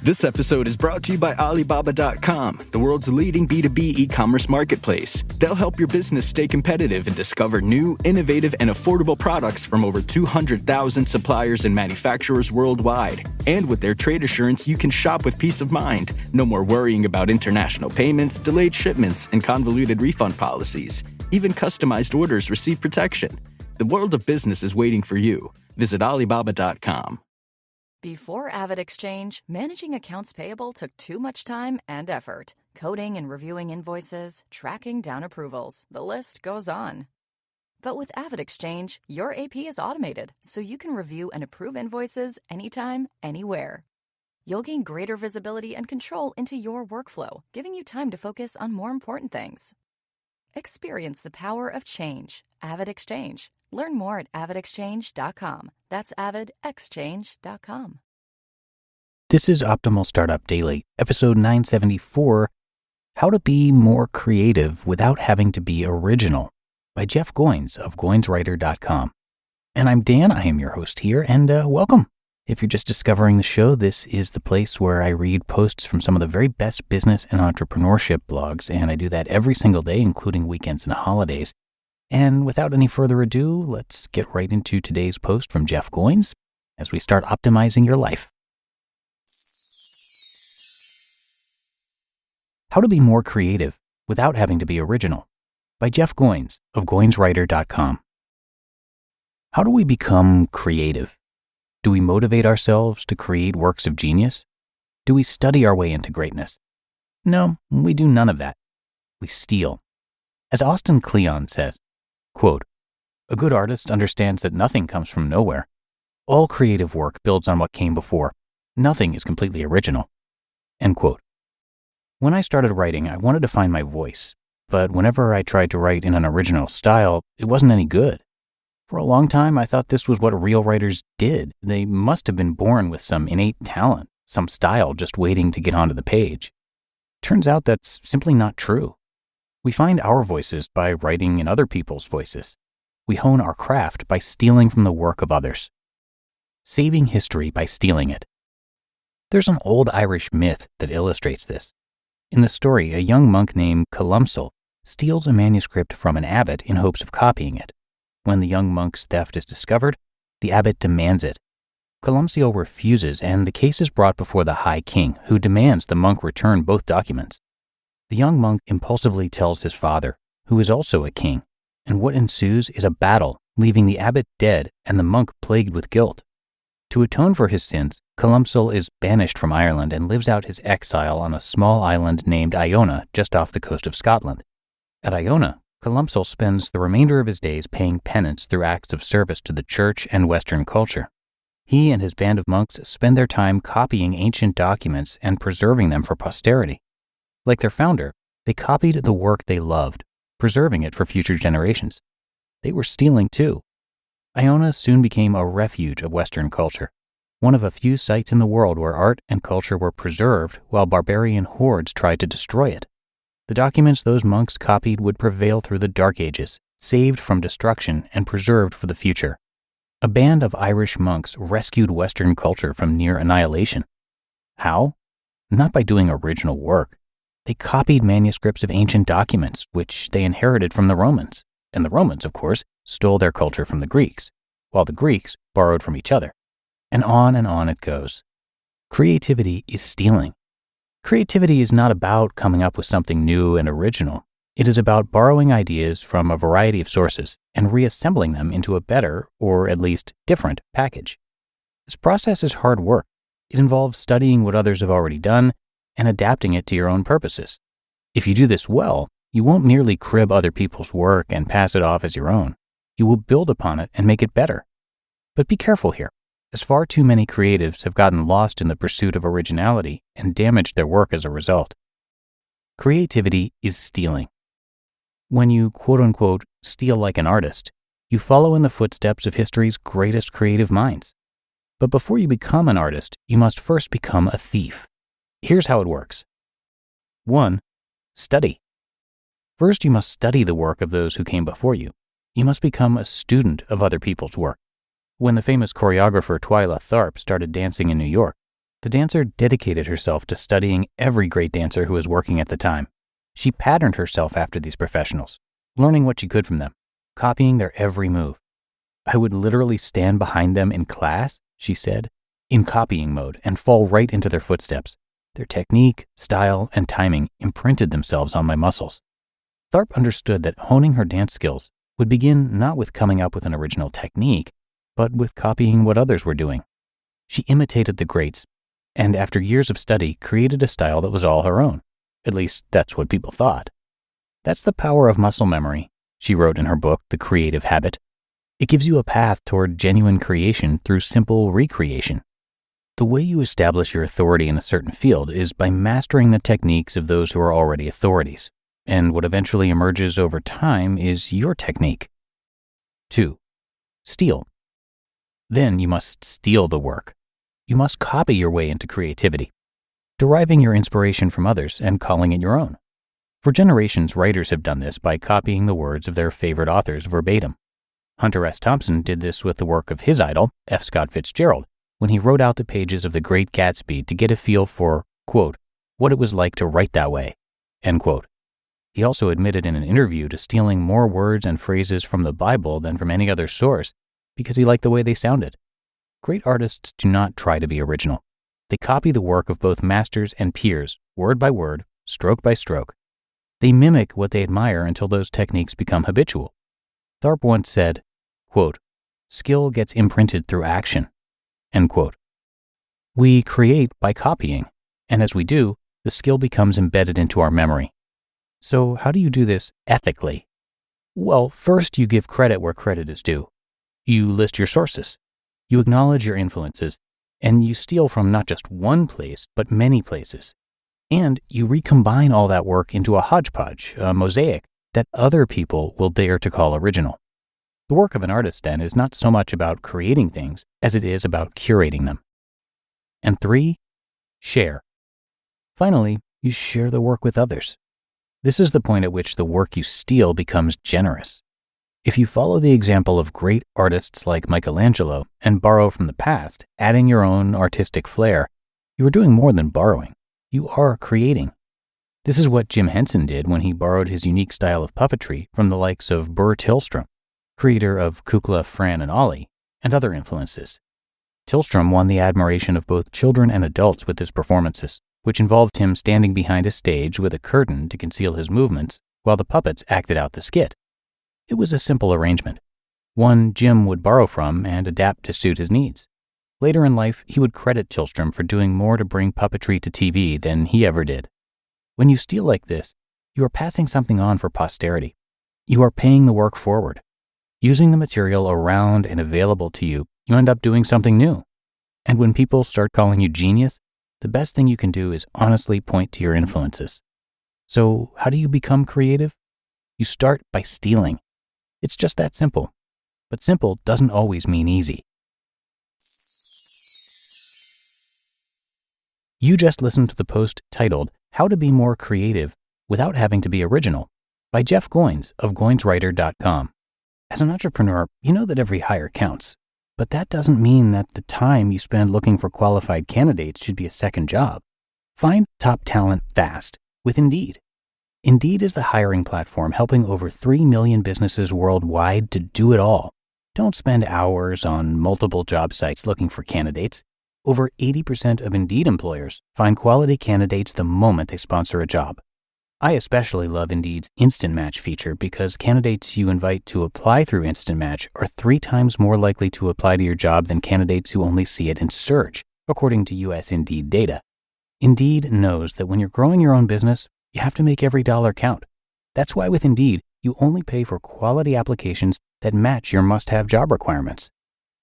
This episode is brought to you by Alibaba.com, the world's leading B2B e-commerce marketplace. They'll help your business stay competitive and discover new, innovative, and affordable products from over 200,000 suppliers and manufacturers worldwide. And with their trade assurance, you can shop with peace of mind. No more worrying about international payments, delayed shipments, and convoluted refund policies. Even customized orders receive protection. The world of business is waiting for you. Visit Alibaba.com. Before AvidXchange, managing accounts payable took too much time and effort. Coding and reviewing invoices, tracking down approvals, the list goes on. But with AvidXchange, your AP is automated, so you can review and approve invoices anytime, anywhere. You'll gain greater visibility and control into your workflow, giving you time to focus on more important things. Experience the power of change. AvidXchange. Learn more at avidexchange.com. That's avidexchange.com. This is Optimal Startup Daily, episode 974, How to Be More Creative Without Having to Be Original, by Jeff Goins of GoinsWriter.com. And I'm Dan, I am your host here, and welcome. If you're just discovering the show, this is the place where I read posts from some of the very best business and entrepreneurship blogs, and I do that every single day, including weekends and holidays. And without any further ado, let's get right into today's post from Jeff Goins as we start optimizing your life. How to Be More Creative Without Having to Be Original, by Jeff Goins of GoinsWriter.com. How do we become creative? Do we motivate ourselves to create works of genius? Do we study our way into greatness? No, we do none of that. We steal. As Austin Kleon says, quote, "A good artist understands that nothing comes from nowhere. All creative work builds on what came before. Nothing is completely original." End quote. When I started writing, I wanted to find my voice, but whenever I tried to write in an original style, it wasn't any good. For a long time, I thought this was what real writers did. They must have been born with some innate talent, some style just waiting to get onto the page. Turns out that's simply not true. We find our voices by writing in other people's voices. We hone our craft by stealing from the work of others. Saving history by stealing it. There's an old Irish myth that illustrates this. In the story, a young monk named Columcille steals a manuscript from an abbot in hopes of copying it. When the young monk's theft is discovered, the abbot demands it. Columcille refuses, and the case is brought before the High King, who demands the monk return both documents. The young monk impulsively tells his father, who is also a king, and what ensues is a battle, leaving the abbot dead and the monk plagued with guilt. To atone for his sins, Columcille is banished from Ireland and lives out his exile on a small island named Iona just off the coast of Scotland. At Iona, Columcille spends the remainder of his days paying penance through acts of service to the church and Western culture. He and his band of monks spend their time copying ancient documents and preserving them for posterity. Like their founder, they copied the work they loved, preserving it for future generations. They were stealing too. Iona soon became a refuge of Western culture, one of a few sites in the world where art and culture were preserved while barbarian hordes tried to destroy it. The documents those monks copied would prevail through the Dark Ages, saved from destruction and preserved for the future. A band of Irish monks rescued Western culture from near annihilation. How? Not by doing original work. They copied manuscripts of ancient documents, which they inherited from the Romans. And the Romans, of course, stole their culture from the Greeks, while the Greeks borrowed from each other. And on it goes. Creativity is stealing. Creativity is not about coming up with something new and original. It is about borrowing ideas from a variety of sources and reassembling them into a better, or at least different, package. This process is hard work. It involves studying what others have already done and adapting it to your own purposes. If you do this well, you won't merely crib other people's work and pass it off as your own. You will build upon it and make it better. But be careful here, as far too many creatives have gotten lost in the pursuit of originality and damaged their work as a result. Creativity is stealing. When you quote-unquote steal like an artist, you follow in the footsteps of history's greatest creative minds. But before you become an artist, you must first become a thief. Here's how it works. 1. Study. First, you must study the work of those who came before you. You must become a student of other people's work. When the famous choreographer Twyla Tharp started dancing in New York, The dancer dedicated herself to studying every great dancer who was working at the time. She patterned herself after these professionals, learning what she could from them, copying their every move. I would literally stand behind them in class, she said, in copying mode and fall right into their footsteps. Their technique, style, and timing imprinted themselves on my muscles. Tharp understood that honing her dance skills would begin not with coming up with an original technique, but with copying what others were doing. She imitated the greats, and after years of study, created a style that was all her own. At least, that's what people thought. That's the power of muscle memory, she wrote in her book, The Creative Habit. It gives you a path toward genuine creation through simple recreation. The way you establish your authority in a certain field is by mastering the techniques of those who are already authorities, and what eventually emerges over time is your technique. 2. Steal. Then you must steal the work. You must copy your way into creativity, deriving your inspiration from others and calling it your own. For generations, writers have done this by copying the words of their favorite authors verbatim. Hunter S. Thompson did this with the work of his idol, F. Scott Fitzgerald, when he wrote out the pages of The Great Gatsby to get a feel for, quote, what it was like to write that way, end quote. He also admitted in an interview to stealing more words and phrases from the Bible than from any other source because he liked the way they sounded. Great artists do not try to be original. They copy the work of both masters and peers, word by word, stroke by stroke. They mimic what they admire until those techniques become habitual. Tharp once said, quote, skill gets imprinted through action, end quote. We create by copying, and as we do, the skill becomes embedded into our memory. So how do you do this ethically? Well, first you give credit where credit is due. You list your sources. You acknowledge your influences, and you steal from not just one place, but many places. And you recombine all that work into a hodgepodge, a mosaic, that other people will dare to call original. The work of an artist, then, is not so much about creating things as it is about curating them. And 3, share. Finally, you share the work with others. This is the point at which the work you steal becomes generous. If you follow the example of great artists like Michelangelo and borrow from the past, adding your own artistic flair, you are doing more than borrowing. You are creating. This is what Jim Henson did when he borrowed his unique style of puppetry from the likes of Burr Tillstrom, creator of Kukla, Fran, and Ollie, and other influences. Tillstrom won the admiration of both children and adults with his performances, which involved him standing behind a stage with a curtain to conceal his movements while the puppets acted out the skit. It was a simple arrangement, one Jim would borrow from and adapt to suit his needs. Later in life, he would credit Tillstrom for doing more to bring puppetry to TV than he ever did. When you steal like this, you are passing something on for posterity. You are paying the work forward. Using the material around and available to you, you end up doing something new. And when people start calling you genius, the best thing you can do is honestly point to your influences. So how do you become creative? You start by stealing. It's just that simple. But simple doesn't always mean easy. You just listened to the post titled, How to Be More Creative Without Having to Be Original by Jeff Goins of GoinsWriter.com. As an entrepreneur, you know that every hire counts. But that doesn't mean that the time you spend looking for qualified candidates should be a second job. Find top talent fast with Indeed. Indeed is the hiring platform helping over 3 million businesses worldwide to do it all. Don't spend hours on multiple job sites looking for candidates. Over 80% of Indeed employers find quality candidates the moment they sponsor a job. I especially love Indeed's Instant Match feature because candidates you invite to apply through Instant Match are 3 times more likely to apply to your job than candidates who only see it in search, according to US Indeed data. Indeed knows that when you're growing your own business, you have to make every dollar count. That's why with Indeed, you only pay for quality applications that match your must-have job requirements.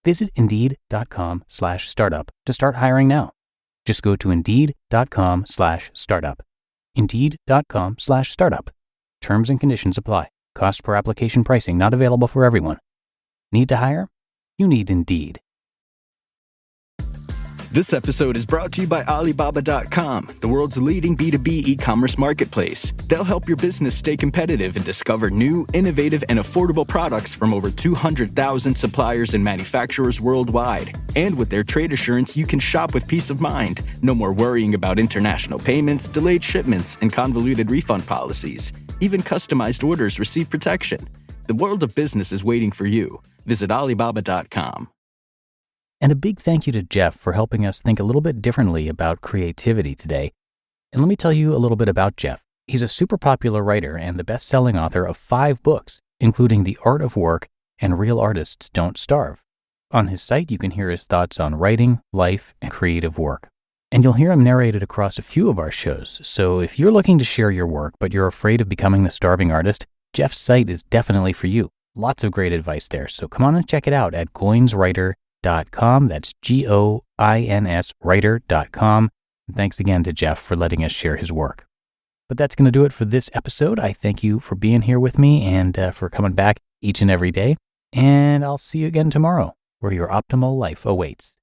Visit Indeed.com/startup to start hiring now. Just go to Indeed.com/startup. Indeed.com/startup. Terms and conditions apply. Cost per application pricing not available for everyone. Need to hire? You need Indeed. This episode is brought to you by Alibaba.com, the world's leading B2B e-commerce marketplace. They'll help your business stay competitive and discover new, innovative, and affordable products from over 200,000 suppliers and manufacturers worldwide. And with their trade assurance, you can shop with peace of mind. No more worrying about international payments, delayed shipments, and convoluted refund policies. Even customized orders receive protection. The world of business is waiting for you. Visit Alibaba.com. And a big thank you to Jeff for helping us think a little bit differently about creativity today. And let me tell you a little bit about Jeff. He's a super popular writer and the best-selling author of 5 books, including The Art of Work and Real Artists Don't Starve. On his site, you can hear his thoughts on writing, life, and creative work. And you'll hear him narrated across a few of our shows. So if you're looking to share your work, but you're afraid of becoming the starving artist, Jeff's site is definitely for you. Lots of great advice there. So come on and check it out at goinswriter.com. That's GOINS writer.com. And thanks again to Jeff for letting us share his work. But that's going to do it for this episode. I thank you for being here with me and for coming back each and every day. And I'll see you again tomorrow, where your optimal life awaits.